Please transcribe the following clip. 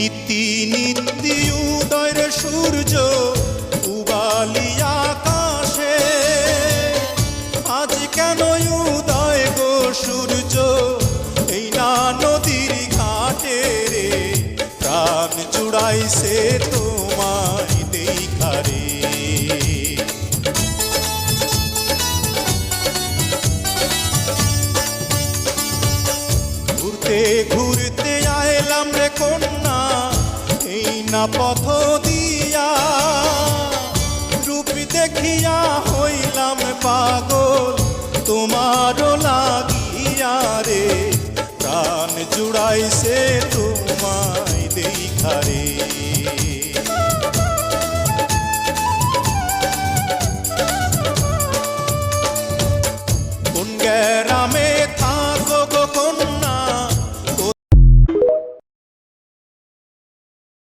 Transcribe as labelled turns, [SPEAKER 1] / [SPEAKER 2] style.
[SPEAKER 1] নীতি নীতি উদয়ের সূর্য উবালি আকাশে, আজ কেন উদয় গো সূর্য এই না নদীর ঘাটে রে, প্রাণ জুড়াইছে তোমায় দেখা রে। ঘুরতে ঘুরতে আইলাম রে কন্যা এই না পথ দিয়া, রূপ দেখিয়া হইলাম পাগল তোমারও লাগিয়া রে, প্রাণ জুড়াইছে তোমায় দেখা রে।